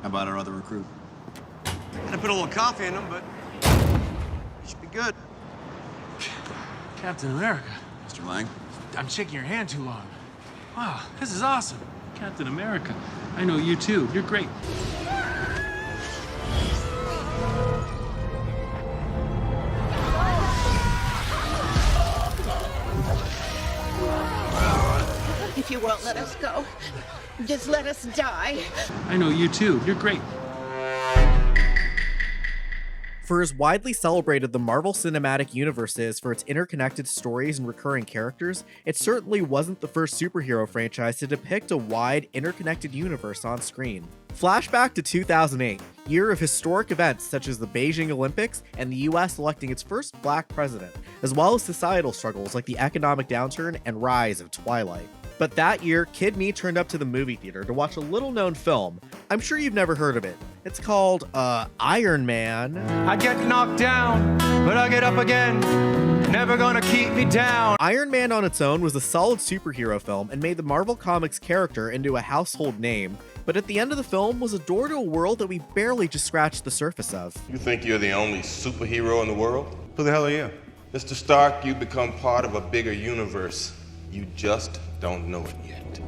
How about our other recruit? Gotta put a little coffee in them, but he should be good. Captain America. Mr. Lang? I'm shaking your hand too long. Wow, this is awesome. Captain America. I know you too. You're great. If you won't let us go, just let us die. I know you too. You're great. For as widely celebrated the Marvel Cinematic Universe is for its interconnected stories and recurring characters, it certainly wasn't the first superhero franchise to depict a wide, interconnected universe on screen. Flashback to 2008, year of historic events such as the Beijing Olympics and the US electing its first black president, as well as societal struggles like the economic downturn and rise of Twilight. But that year, Kid Me turned up to the movie theater to watch a little-known film. I'm sure you've never heard of it. It's called, Iron Man. I get knocked down, but I get up again. Never gonna keep me down. Iron Man on its own was a solid superhero film and made the Marvel Comics character into a household name, but at the end of the film was a door to a world that we barely just scratched the surface of. You think you're the only superhero in the world? Who the hell are you? Mr. Stark, you become part of a bigger universe. You just don't know it yet.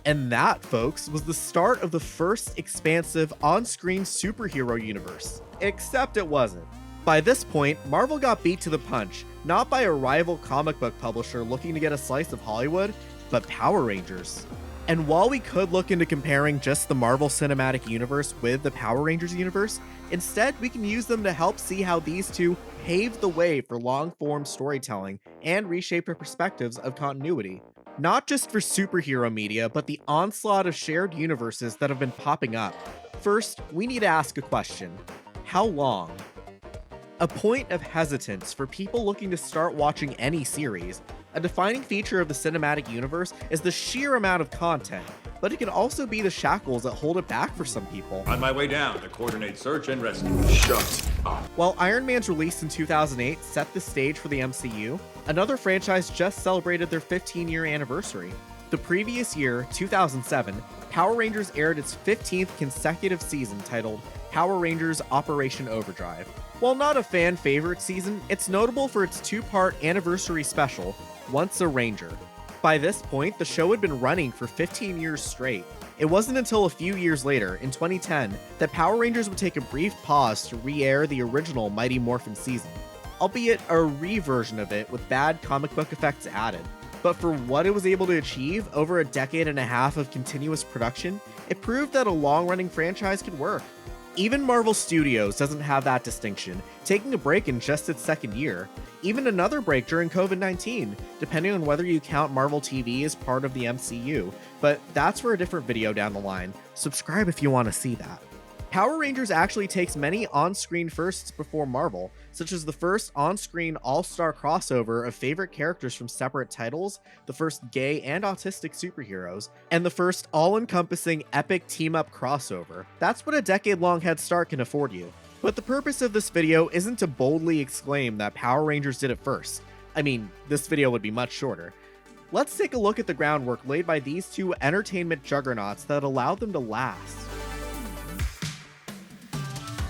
And that, folks, was the start of the first expansive on-screen superhero universe. Except it wasn't. By this point, Marvel got beat to the punch, not by a rival comic book publisher looking to get a slice of Hollywood, but Power Rangers. And while we could look into comparing just the Marvel Cinematic Universe with the Power Rangers universe, instead we can use them to help see how these two paved the way for long-form storytelling and reshaped our perspectives of continuity. Not just for superhero media, but the onslaught of shared universes that have been popping up. First, we need to ask a question. How long? A point of hesitance for people looking to start watching any series. A defining feature of the cinematic universe is the sheer amount of content, but it can also be the shackles that hold it back for some people. On my way down to coordinate search and rescue. Shut up. While Iron Man's release in 2008 set the stage for the MCU, another franchise just celebrated their 15-year anniversary. The previous year, 2007, Power Rangers aired its 15th consecutive season titled Power Rangers Operation Overdrive. While not a fan favorite season, it's notable for its two-part anniversary special, Once a Ranger. By this point, the show had been running for 15 years straight. It wasn't until a few years later, in 2010, that Power Rangers would take a brief pause to re-air the original Mighty Morphin season, albeit a re-version of it with bad comic book effects added. But for what it was able to achieve over a decade and a half of continuous production, it proved that a long-running franchise could work. Even Marvel Studios doesn't have that distinction, taking a break in just its second year. Even another break during COVID-19, depending on whether you count Marvel TV as part of the MCU, but that's for a different video down the line. Subscribe if you want to see that. Power Rangers actually takes many on-screen firsts before Marvel, such as the first on-screen all-star crossover of favorite characters from separate titles, the first gay and autistic superheroes, and the first all-encompassing epic team-up crossover. That's what a decade-long head start can afford you. But the purpose of this video isn't to boldly exclaim that Power Rangers did it first. I mean, this video would be much shorter. Let's take a look at the groundwork laid by these two entertainment juggernauts that allowed them to last.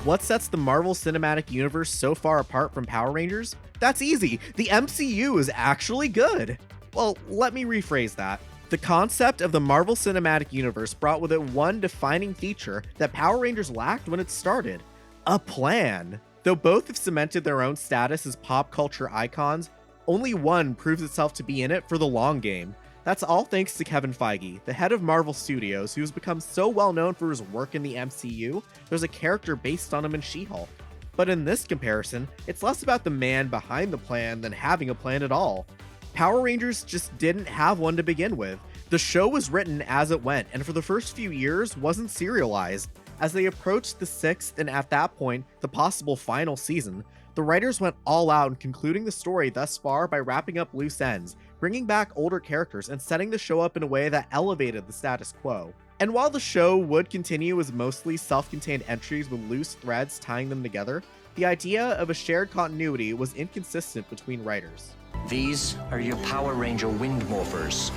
What sets the Marvel Cinematic Universe so far apart from Power Rangers? That's easy. The MCU is actually good. Well, let me rephrase that. The concept of the Marvel Cinematic Universe brought with it one defining feature that Power Rangers lacked when it started: a plan. Though both have cemented their own status as pop culture icons, only one proves itself to be in it for the long game. That's all thanks to Kevin Feige, the head of Marvel Studios, who has become so well known for his work in the MCU, there's a character based on him in She-Hulk. But in this comparison, it's less about the man behind the plan than having a plan at all. Power Rangers just didn't have one to begin with. The show was written as it went, and for the first few years wasn't serialized. As they approached the 6th and at that point, the possible final season, the writers went all out in concluding the story thus far by wrapping up loose ends, bringing back older characters and setting the show up in a way that elevated the status quo. And while the show would continue as mostly self-contained entries with loose threads tying them together, the idea of a shared continuity was inconsistent between writers. These are your Power Ranger wind morphers.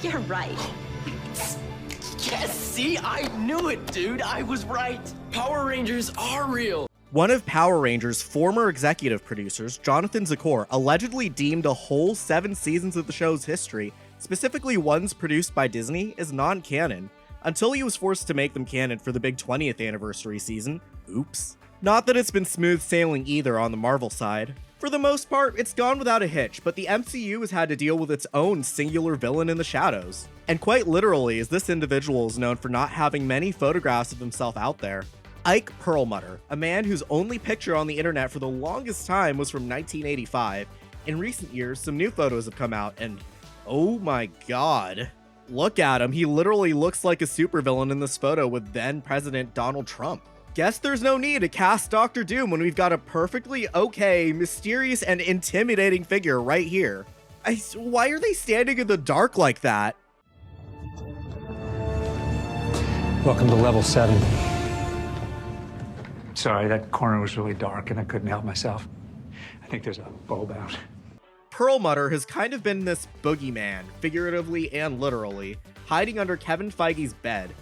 You're right. Yes! See, I knew it, dude. I was right. Power Rangers are real. One of Power Rangers' former executive producers, Jonathan Zakor, allegedly deemed a whole 7 seasons of the show's history, specifically ones produced by Disney, as non-canon, until he was forced to make them canon for the big 20th anniversary season. Oops. Not that it's been smooth sailing either on the Marvel side. For the most part, it's gone without a hitch, but the MCU has had to deal with its own singular villain in the shadows. And quite literally, as this individual is known for not having many photographs of himself out there. Ike Perlmutter, a man whose only picture on the internet for the longest time was from 1985. In recent years, some new photos have come out, and oh my god. Look at him, he literally looks like a supervillain in this photo with then President Donald Trump. Guess there's no need to cast Dr. Doom when we've got a perfectly okay, mysterious, and intimidating figure right here. Why are they standing in the dark like that? Welcome to level 7. Sorry, that corner was really dark and I couldn't help myself. I think there's a bulb out. Perlmutter has kind of been this boogeyman, figuratively and literally, hiding under Kevin Feige's bed.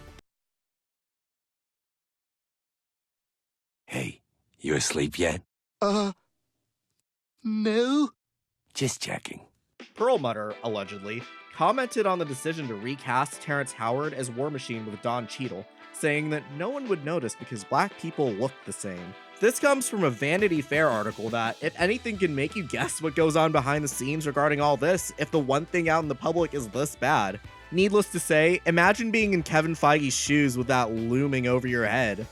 Hey, you asleep yet? No. Just checking. Perlmutter, allegedly, commented on the decision to recast Terrence Howard as War Machine with Don Cheadle, saying that no one would notice because black people look the same. This comes from a Vanity Fair article that, if anything, can make you guess what goes on behind the scenes regarding all this if the one thing out in the public is this bad. Needless to say, imagine being in Kevin Feige's shoes with that looming over your head.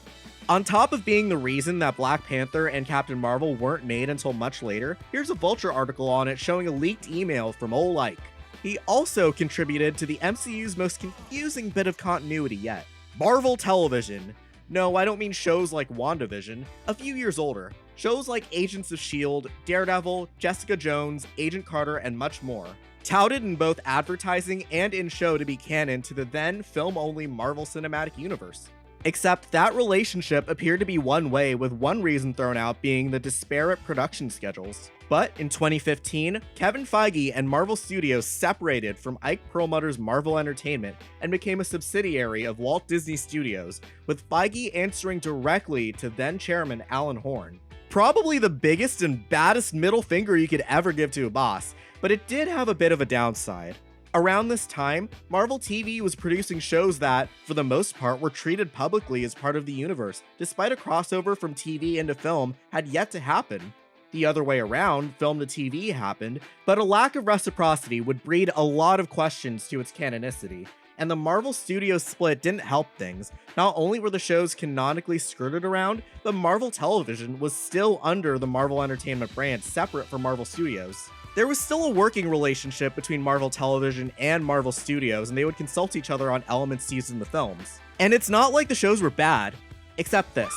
On top of being the reason that Black Panther and Captain Marvel weren't made until much later, here's a Vulture article on it showing a leaked email from ol' Ike. He also contributed to the MCU's most confusing bit of continuity yet. Marvel Television. No, I don't mean shows like WandaVision, a few years older. Shows like Agents of S.H.I.E.L.D., Daredevil, Jessica Jones, Agent Carter, and much more. Touted in both advertising and in show to be canon to the then film-only Marvel Cinematic Universe. Except that relationship appeared to be one way, with one reason thrown out being the disparate production schedules. But in 2015, Kevin Feige and Marvel Studios separated from Ike Perlmutter's Marvel Entertainment and became a subsidiary of Walt Disney Studios, with Feige answering directly to then chairman Alan Horn. Probably the biggest and baddest middle finger you could ever give to a boss, but it did have a bit of a downside. Around this time, Marvel TV was producing shows that, for the most part, were treated publicly as part of the universe, despite a crossover from TV into film had yet to happen. The other way around, film to TV happened, but a lack of reciprocity would breed a lot of questions to its canonicity, and the Marvel Studios split didn't help things. Not only were the shows canonically skirted around, but Marvel Television was still under the Marvel Entertainment brand, separate from Marvel Studios. There was still a working relationship between Marvel Television and Marvel Studios, and they would consult each other on elements used in the films. And it's not like the shows were bad, except this,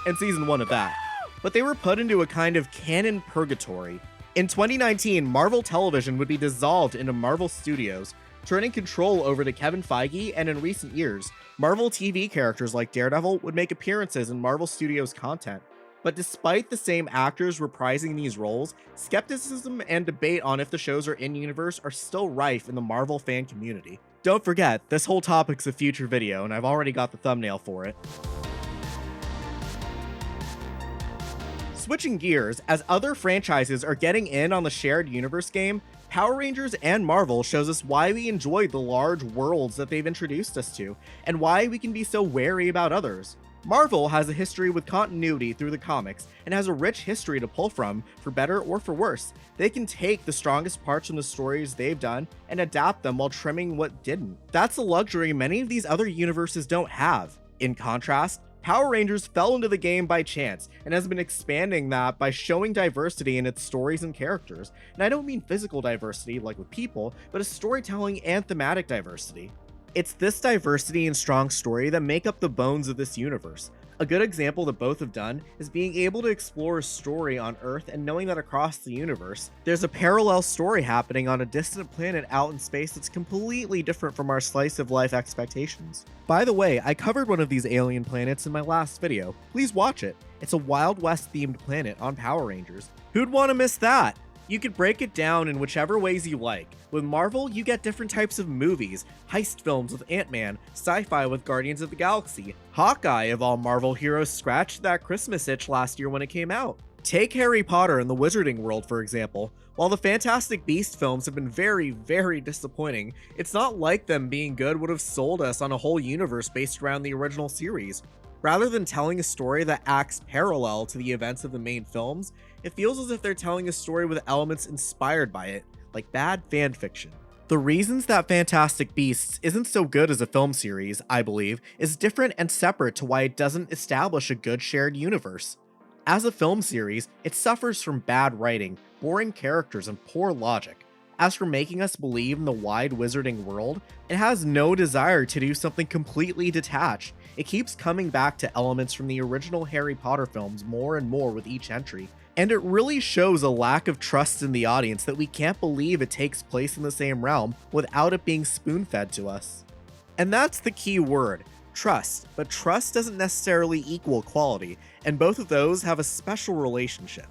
and season 1 of that. But they were put into a kind of canon purgatory. In 2019, Marvel Television would be dissolved into Marvel Studios, turning control over to Kevin Feige, and in recent years, Marvel TV characters like Daredevil would make appearances in Marvel Studios content. But despite the same actors reprising these roles, skepticism and debate on if the shows are in-universe are still rife in the Marvel fan community. Don't forget, this whole topic's a future video, and I've already got the thumbnail for it. Switching gears, as other franchises are getting in on the shared universe game, Power Rangers and Marvel shows us why we enjoy the large worlds that they've introduced us to, and why we can be so wary about others. Marvel has a history with continuity through the comics, and has a rich history to pull from, for better or for worse. They can take the strongest parts from the stories they've done, and adapt them while trimming what didn't. That's a luxury many of these other universes don't have. In contrast, Power Rangers fell into the game by chance, and has been expanding that by showing diversity in its stories and characters. And I don't mean physical diversity, like with people, but a storytelling and thematic diversity. It's this diversity and strong story that make up the bones of this universe. A good example that both have done is being able to explore a story on Earth and knowing that across the universe, there's a parallel story happening on a distant planet out in space that's completely different from our slice of life expectations. By the way, I covered one of these alien planets in my last video. Please watch it. It's a Wild West themed planet on Power Rangers. Who'd want to miss that? You could break it down in whichever ways you like. With Marvel, you get different types of movies, heist films with Ant-Man, sci-fi with Guardians of the Galaxy. Hawkeye of all Marvel heroes scratched that Christmas itch last year when it came out. Take Harry Potter and the Wizarding World, for example. While the Fantastic Beasts films have been very, very disappointing, it's not like them being good would have sold us on a whole universe based around the original series. Rather than telling a story that acts parallel to the events of the main films, it feels as if they're telling a story with elements inspired by it, like bad fanfiction. The reasons that Fantastic Beasts isn't so good as a film series, I believe, is different and separate to why it doesn't establish a good shared universe. As a film series, it suffers from bad writing, boring characters, and poor logic. As for making us believe in the wide wizarding world, it has no desire to do something completely detached. It keeps coming back to elements from the original Harry Potter films more and more with each entry, and it really shows a lack of trust in the audience that we can't believe it takes place in the same realm without it being spoon-fed to us. And that's the key word, trust, but trust doesn't necessarily equal quality, and both of those have a special relationship.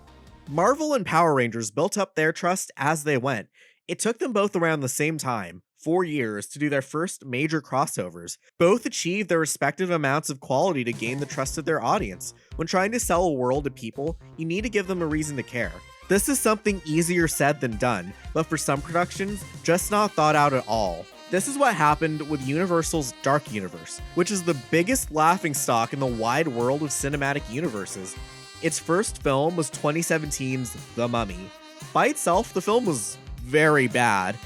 Marvel and Power Rangers built up their trust as they went. It took them both around the same time, 4 years, to do their first major crossovers. Both achieved their respective amounts of quality to gain the trust of their audience. When trying to sell a world to people, you need to give them a reason to care. This is something easier said than done, but for some productions, just not thought out at all. This is what happened with Universal's Dark Universe, which is the biggest laughingstock in the wide world of cinematic universes. Its first film was 2017's The Mummy. By itself, the film was very bad.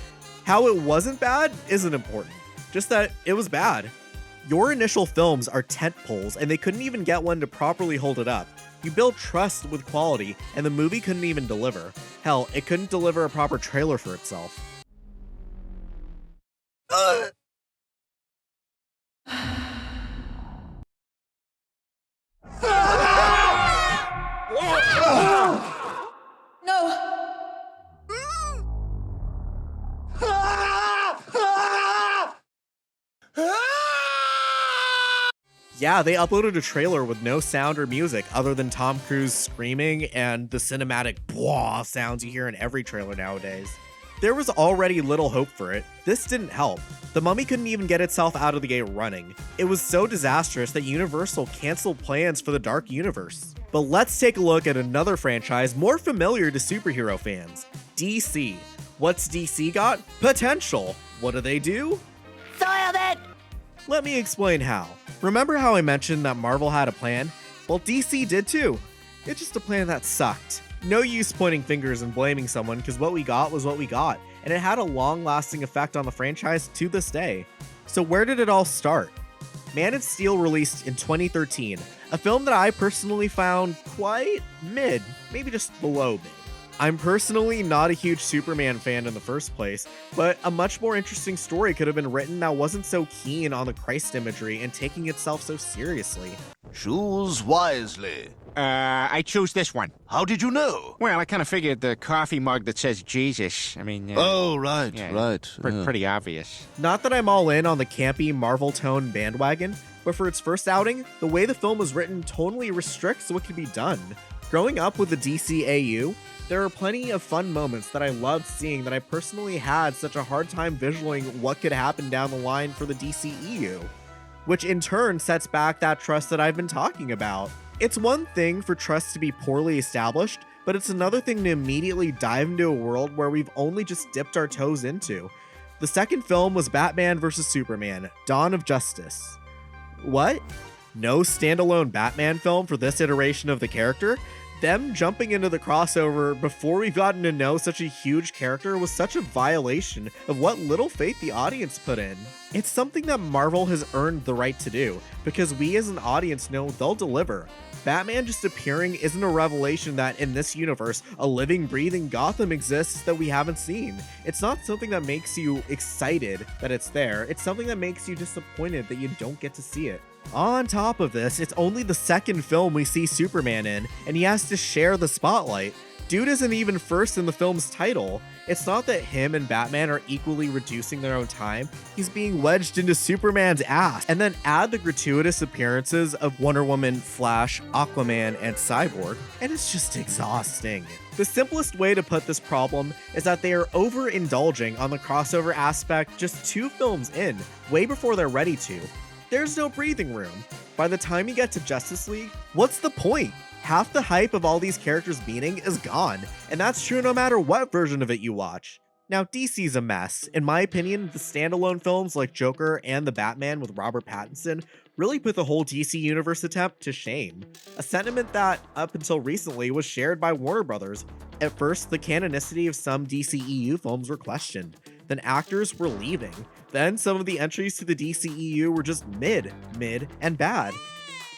How it wasn't bad isn't important, just that it was bad. Your initial films are tentpoles, and they couldn't even get one to properly hold it up. You build trust with quality, and the movie couldn't even deliver. Hell, it couldn't deliver a proper trailer for itself. No! Yeah, they uploaded a trailer with no sound or music other than Tom Cruise screaming and the cinematic bwah sounds you hear in every trailer nowadays. There was already little hope for it. This didn't help. The Mummy couldn't even get itself out of the gate running. It was so disastrous that Universal canceled plans for the Dark Universe. But let's take a look at another franchise more familiar to superhero fans, DC. What's DC got? Potential. What do? Soiled it! Let me explain how. Remember how I mentioned that Marvel had a plan? Well, DC did too. It's just a plan that sucked. No use pointing fingers and blaming someone, because what we got was what we got, and it had a long-lasting effect on the franchise to this day. So where did it all start? Man of Steel released in 2013, a film that I personally found quite mid, maybe just below mid. I'm personally not a huge Superman fan in the first place, but a much more interesting story could have been written that wasn't so keen on the Christ imagery and taking itself so seriously. Choose wisely. I chose this one. How did you know? Well, I kind of figured the coffee mug that says Jesus. I mean... oh, right, yeah, right. Pretty obvious. Not that I'm all in on the campy Marvel tone bandwagon, but for its first outing, the way the film was written tonally restricts what could be done. Growing up with the DCEU, there are plenty of fun moments that I loved seeing that I personally had such a hard time visualizing what could happen down the line for the DCEU, which in turn sets back that trust that I've been talking about. It's one thing for trust to be poorly established, but it's another thing to immediately dive into a world where we've only just dipped our toes into. The second film was Batman vs. Superman: Dawn of Justice. What? No standalone Batman film for this iteration of the character? Them jumping into the crossover before we've gotten to know such a huge character was such a violation of what little faith the audience put in. It's something that Marvel has earned the right to do, because we as an audience know they'll deliver. Batman just appearing isn't a revelation that in this universe, a living, breathing Gotham exists that we haven't seen. It's not something that makes you excited that it's there, it's something that makes you disappointed that you don't get to see it. On top of this, it's only the second film we see Superman in, and he has to share the spotlight. Dude isn't even first in the film's title. It's not that him and Batman are equally reducing their own time, he's being wedged into Superman's ass. And then add the gratuitous appearances of Wonder Woman, Flash, Aquaman, and Cyborg, and it's just exhausting. The simplest way to put this problem is that they are overindulging on the crossover aspect just 2 films in, way before they're ready to. There's no breathing room. By the time you get to Justice League, what's the point? Half the hype of all these characters meeting is gone, and that's true no matter what version of it you watch. Now, DC's a mess. In my opinion, the standalone films like Joker and The Batman with Robert Pattinson really put the whole DC Universe attempt to shame. A sentiment that, up until recently, was shared by Warner Brothers. At first, the canonicity of some DCEU films were questioned. Then actors were leaving. Then some of the entries to the DCEU were just mid, and bad.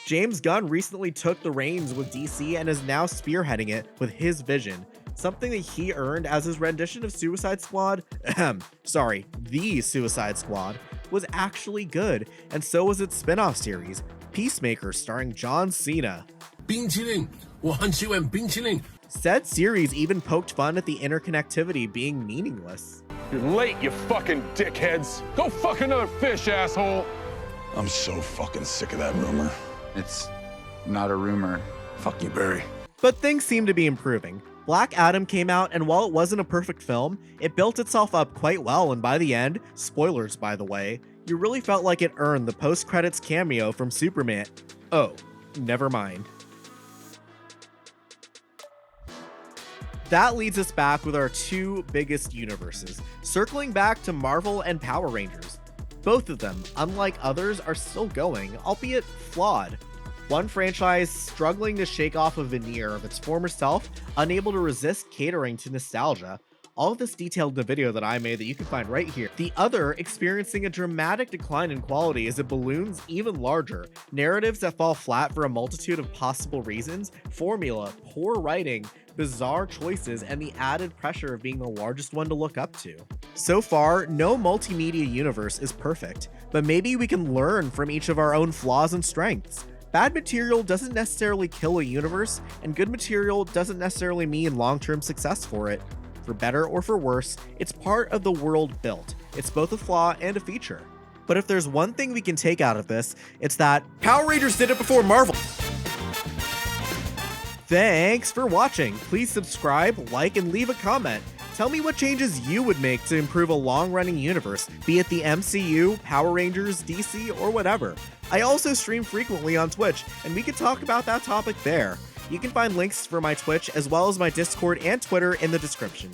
James Gunn recently took the reins with DC and is now spearheading it with his vision, something that he earned as his rendition of Suicide Squad, the Suicide Squad, was actually good, and so was its spin-off series, Peacemaker, starring John Cena. 冰淇淋，我很喜欢冰淇淋。 Said series even poked fun at the interconnectivity being meaningless. You're late, you fucking dickheads. Go fuck another fish, asshole. I'm so fucking sick of that rumor. It's not a rumor. Fuck you, Barry. But things seem to be improving. Black Adam came out, and while it wasn't a perfect film, it built itself up quite well, and by the end, spoilers by the way, you really felt like it earned the post-credits cameo from Superman. Oh, never mind. That leads us back with our 2 biggest universes, circling back to Marvel and Power Rangers. Both of them, unlike others, are still going, albeit flawed. One franchise struggling to shake off a veneer of its former self, unable to resist catering to nostalgia. All of this detailed in the video that I made that you can find right here. The other experiencing a dramatic decline in quality as it balloons even larger. Narratives that fall flat for a multitude of possible reasons, formula, poor writing, bizarre choices, and the added pressure of being the largest one to look up to. So far, no multimedia universe is perfect, but maybe we can learn from each of our own flaws and strengths. Bad material doesn't necessarily kill a universe, and good material doesn't necessarily mean long-term success for it. For better or for worse, it's part of the world built. It's both a flaw and a feature. But if there's one thing we can take out of this, it's that Power Rangers did it before Marvel. Thanks for watching. Please subscribe, like, and leave a comment. Tell me what changes you would make to improve a long-running universe, be it the MCU, Power Rangers, DC, or whatever. I also stream frequently on Twitch, and we can talk about that topic there. You can find links for my Twitch as well as my Discord and Twitter in the description.